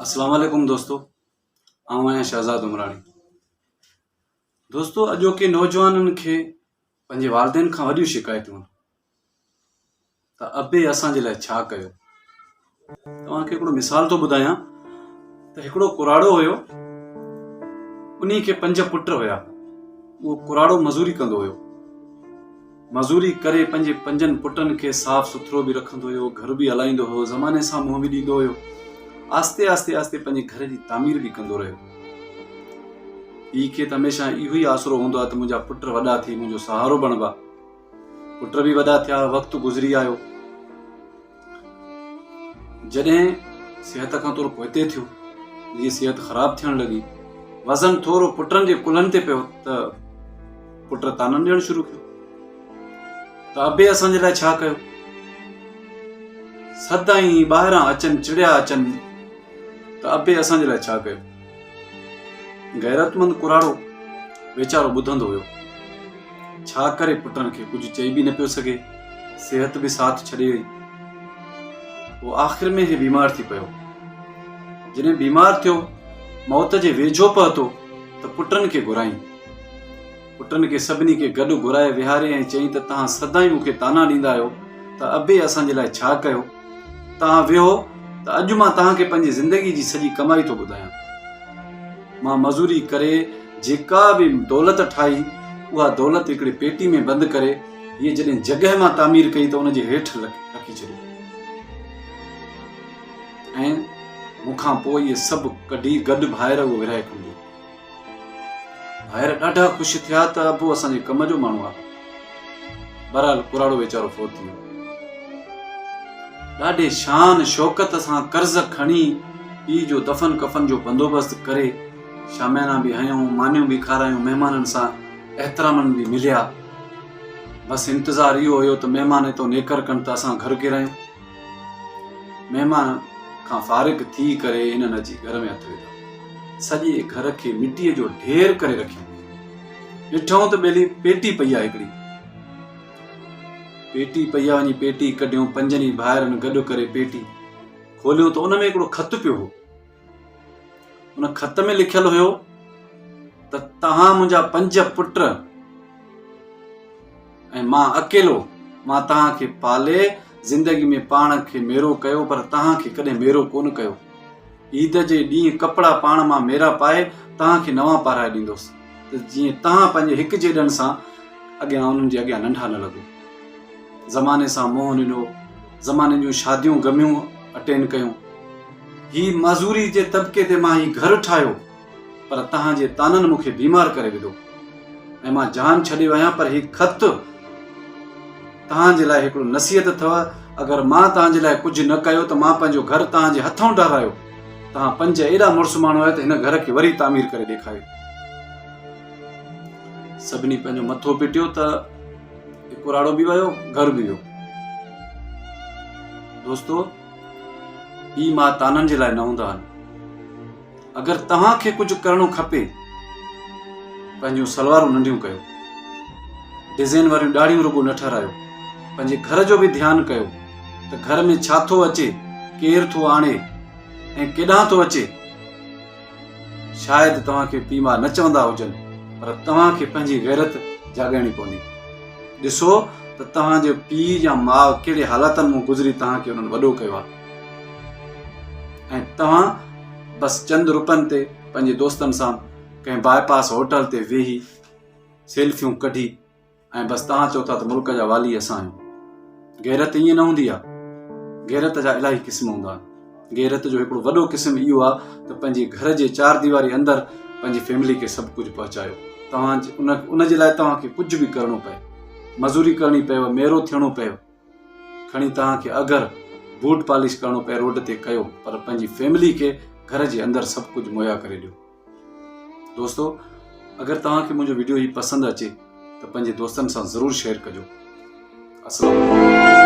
अस्सलाम वालेकुम दोस्तों, आऊं आहियां शहज़ाद उमराणी। दोस्तों, अॼोके नौजवाननि खे पंहिंजे वालिदैन खां वॾियूं शिकायतूं आहिनि त अबे असांजे लाइ छा कयो। तव्हांखे हिकिड़ो मिसाल थो ॿुधायां त हिकिड़ो कुराड़ो हुयो, उन्ही खे 5 पुट हुया। उहो कुराड़ो मज़ूरी कंदो हुयो, मज़ूरी करे पंहिंजे 5 पुटनि खे साफ़ सुथरो बि रखंदो हुयो, घर बि हलाईंदो हुयो, ज़माने सां मुंहुं बि ॾींदो हुयो, आस्ते आस्ते आस्ते पंहिंजे घर जी तामीर बि कंदो रहियो। पीउ खे त हमेशह इहो ई आसरो हूंदो आहे त मुंहिंजा पुट वॾा थी मुंहिंजो सहारो बणिबा। पुट बि वॾा थिया, वक़्तु गुज़री आयो। जॾहिं सिहत खां थोरो पोइते थियो, जी सिहत ख़राब थियण लॻी, वज़न थोरो पुटनि जे कुल्हनि ते पियो त पुट ताननि ॾियणु शुरू कयो त अबे असांजे लाइ छा कयो। सदाईं ॿाहिरां अचनि, चिड़िया अचनि त अबे असांजे लाइ छा कयो। गैरतमंद कुराड़ो वीचारो ॿुधंदो हुयो, छा करे पुटनि खे कुझु चई बि न पियो सघे, सिहत बि साथ छॾे वई। पोइ आख़िर में हे बीमार थी पियो। जॾहिं बीमार थियो, मौत जे वेझो पहुतो त पुटनि खे घुराई। पुटनि खे सभिनी खे गॾु घुराए विहारे ऐं चई त तव्हां सदाईं मूंखे ताना ॾींदा आहियो त अबे असांजे लाइ छा कयो। तव्हां वियो त अॼु मां तव्हांखे पंहिंजी ज़िंदगी जी सॼी कमाई थो ॿुधायां। मां मज़ूरी करे जेका बि दौलत ठाही, उहा दौलत हिकिड़ी पेटी में बंदि करे हीअ जॾहिं जॻह मां तामीर कई त उनजे हेठि रखी छॾी ऐं मूंखां पोइ इहे सभु कढी गॾु ॿाहिरि उहो विराए कंदी। ॿाहिरि ॾाढा ख़ुशि थिया त अबो असांजे कम जो माण्हू आहे। बहरहाल कुराड़ो वीचारो फोत थी वियो। ॾाढे शान शौक़त सां कर्ज़ खणी पीउ जो दफ़न कफ़न जो बंदोबस्तु करे शामियाना बि हयूं, मानियूं बि खारायूं, महिमाननि सां एहतरामनि बि मिलिया। बसि इंतज़ारु इहो हुयो त महिमान हितो नेकर कनि त असां घर किरायूं। महिमान खां फारिग थी करे इन्हनि अची घर में हथ विधा। सॼे घर खे मिटीअ जो ढेर करे रखियो। ॾिठऊं त ॿेली पेटी पई आहे, हिकिड़ी पेटी पई आहे। वञी पेटी कढियूं, 5 ई भाइरनि गॾु करे पेटी खोलियूं त उन में हिकिड़ो ख़त पियो हो। उन ख़त में लिखियलु हुयो त तव्हां मुंहिंजा 5 पुट ऐं मां अकेलो, मां तव्हांखे पाले ज़िंदगी में पाण खे मेरो कयो, पर तव्हांखे कॾहिं मेरो कोन कयो। ईद जे ॾींहुं कपिड़ा पाण मां मेरा पाए तव्हांखे नवां पाराए ॾींदुसि त जीअं तव्हां पंहिंजे हिकु जेॾनि सां अॻियां उन्हनि जे अॻियां नंढा न लॻो। ज़माने सां मोह ॾिनो, ज़माने जूं शादियूं गमियूं अटेंड कयूं। ही मज़ूरी जे तबिके ते मां ही घर ठाहियो, पर तव्हांजे ताननि मूंखे बीमार करे विधो ऐं मां जान छॾे वञा। पर ही ख़त तव्हांजे लाइ हिकिड़ो नसीहत अथव। अगरि मां तव्हांजे लाइ कुझु न कयो त मां पंहिंजो घर तव्हांजे हथों ठारायो। तव्हां 5 एॾा मुड़ुस माण्हू आहियो त हिन घर खे वरी तामीर करे ॾेखारियो। सभिनी पंहिंजो मथो पिटियो त कुराड़ो बि वियो, घर बि वियो। दोस्तो, ही मां ताननि जे लाइ न हूंदा आहिनि। अगरि तव्हांखे कुझु करणो खपे, पंहिंजूं सलवारूं नंढियूं कयो, डिज़ाइन वारियूं ॾाढ़ियूं रुॻो न ठारायो, पंहिंजे घर जो बि ध्यानु कयो त घर में छा थो अचे, केरु थो आणे ऐं केॾांहुं थो अचे। शायदि तव्हांखे पीउ मां न चवंदा हुजनि, पर तव्हांखे पंहिंजी गैरत जाॻाइणी पवंदी। ॾिसो त तव्हांजो पीउ या माउ कहिड़े हालातनि मां गुज़री तव्हांखे उन्हनि वॾो कयो आहे ऐं तव्हां बसि चंद रुपयनि ते पंहिंजे दोस्तनि सां कंहिं बाईपास होटल ते वेही सेल्फियूं कढी ऐं बसि तव्हां चओ था त मुल्क जा वाली असां आहियूं। गैरत ईअं न हूंदी आहे। गैरत जा इलाही क़िस्म हूंदा आहिनि। गैरत जो हिकिड़ो वॾो क़िस्म इहो आहे त पंहिंजे घर जे 4 दीवारी अंदरि पंहिंजी फैमिली खे सभु कुझु पहुचायो। उन जे लाइ तव्हांखे कुझु बि करिणो पए, मज़ूरी करणी पए, मेरो थियणो पए, खणी तव्हांखे अगरि बूट पॉलिश करिणो पए रोड ते कयो, पर पंहिंजी फैमिली खे घर जे अंदरि सभु कुझु मुहैया करे ॾियो। दोस्तो, अगरि तव्हांखे मुंहिंजो वीडियो ही पसंदि अचे त पंहिंजे दोस्तनि सां ज़रूरु शेयर कजो। अस्सलाम वालेकुम।